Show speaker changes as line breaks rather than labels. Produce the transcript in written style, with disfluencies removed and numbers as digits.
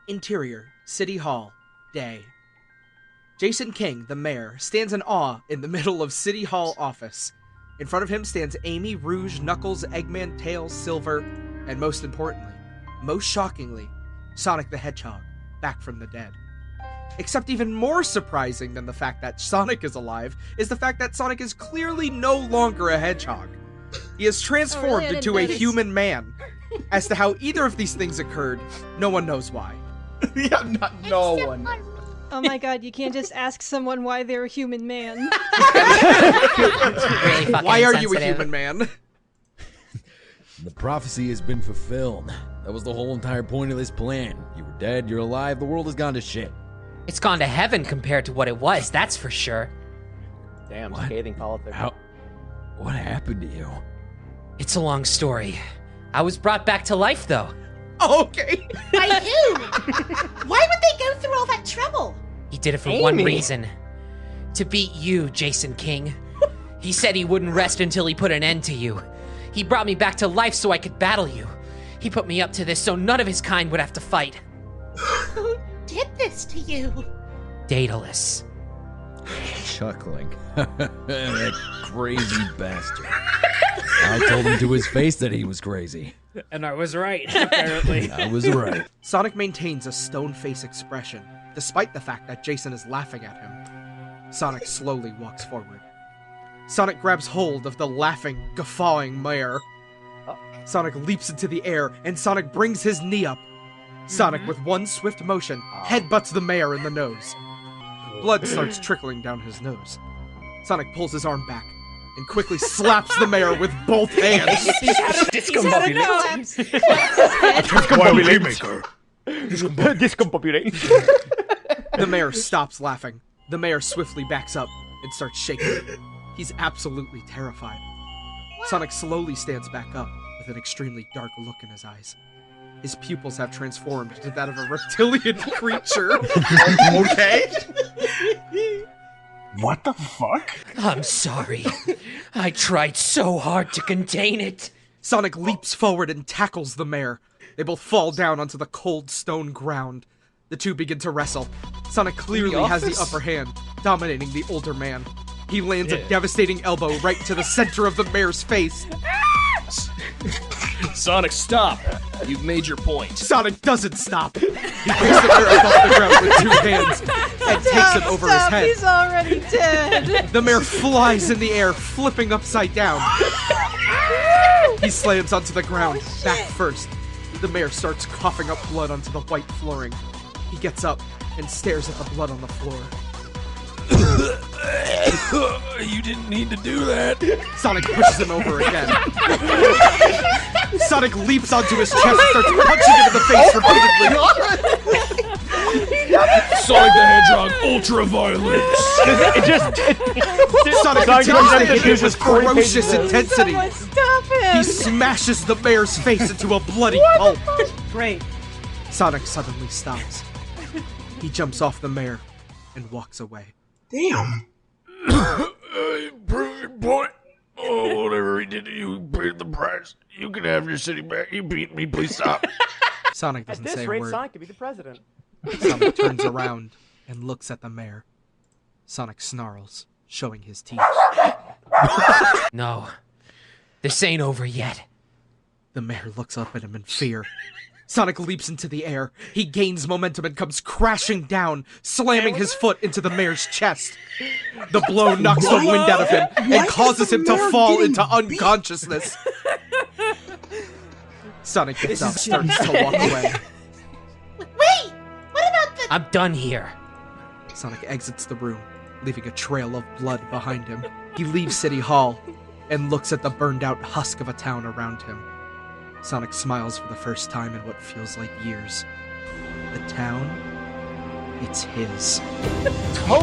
Interior, City Hall, day. Jason King, the mayor, stands in awe in the middle of City Hall office. In front of him stands Amy, Rouge, Knuckles, Eggman, Tails, Silver, and most importantly, most shockingly, Sonic the Hedgehog, back from the dead. Except even more surprising than the fact that Sonic is alive is the fact that Sonic is clearly no longer a hedgehog. He is transformed into a human man. As to how either of these things occurred, no one knows why.
Yeah, no one.
Oh my god, you can't just ask someone why they're a human man.
Really
Why are you a human man?
The prophecy has been fulfilled. That was the whole entire point of this plan. You were dead, you're alive, the world has gone to shit.
It's gone to heaven compared to what it was, that's for sure.
Damn,
What?
scathing politics.
What happened to you?
It's a long story. I was brought back to life, though.
Okay.
By who? Why would they go through all that trouble?
He did it for
Amy.
one reason. To beat you, Jason King. He said he wouldn't rest until he put an end to you. He brought me back to life so I could battle you. He put me up to this so none of his kind would have to fight.
Who did this to you?
Daedalus.
Chuckling. That crazy bastard. I told him to his face that he was crazy.
And I was right, apparently.
I was right.
Sonic maintains a stone face expression, despite the fact that Jason is laughing at him. Sonic slowly walks forward. Sonic grabs hold of the laughing, guffawing mayor. Sonic leaps into the air, and Sonic brings his knee up. Sonic, with one swift motion, headbutts the mayor in the nose. Blood starts trickling down his nose. Sonic pulls his arm back and quickly slaps the mayor with both hands.
Discombobulate. Discombobulate.
The mayor stops laughing. The mayor swiftly backs up and starts shaking. He's absolutely terrified. Sonic slowly stands back up with an extremely dark look in his eyes. His pupils have transformed to that of a reptilian creature. Okay?
What the fuck?
I'm sorry. I tried so hard to contain it.
Sonic leaps forward and tackles the mayor. They both fall down onto the cold stone ground. The two begin to wrestle. Sonic clearly has the upper hand, dominating the older man. He lands a devastating elbow right to the center of the mayor's face.
Sonic, stop! You've made your point.
Sonic doesn't stop. He picks the mayor up off the ground with two hands and takes him over his head.
He's already dead.
The mayor flies in the air, flipping upside down. He slams onto the ground, back first. The mayor starts coughing up blood onto the white flooring. He gets up and stares at the blood on the floor.
You didn't need to do that.
Sonic pushes him over again. Sonic leaps onto his chest and starts punching him in the face repeatedly.
Sonic the Hedgehog, ultraviolence!
Sonic continues to hit him with ferocious intensity.
Someone stop him.
He smashes the mayor's face into a bloody pulp.
Great.
Sonic suddenly stops. He jumps off the mayor and walks away.
Damn.
Prove your point. Oh, whatever he did to you, he paid the price. You can have your city back. You beat me. Please stop.
Sonic
At
doesn't
this
say a
rate,
word.
Sonic could be the president.
Sonic turns around and looks at the mayor. Sonic snarls, showing his teeth.
No, this ain't over yet.
The mayor looks up at him in fear. Sonic leaps into the air. He gains momentum and comes crashing down, slamming his foot into the mayor's chest. The blow knocks the wind out of him and causes him to fall into unconsciousness. Sonic gets up, starts to walk away.
Wait! What about the...
I'm done here.
Sonic exits the room, leaving a trail of blood behind him. He leaves City Hall and looks at the burned-out husk of a town around him. Sonic smiles for the first time in what feels like years. The town, it's his.
Oh,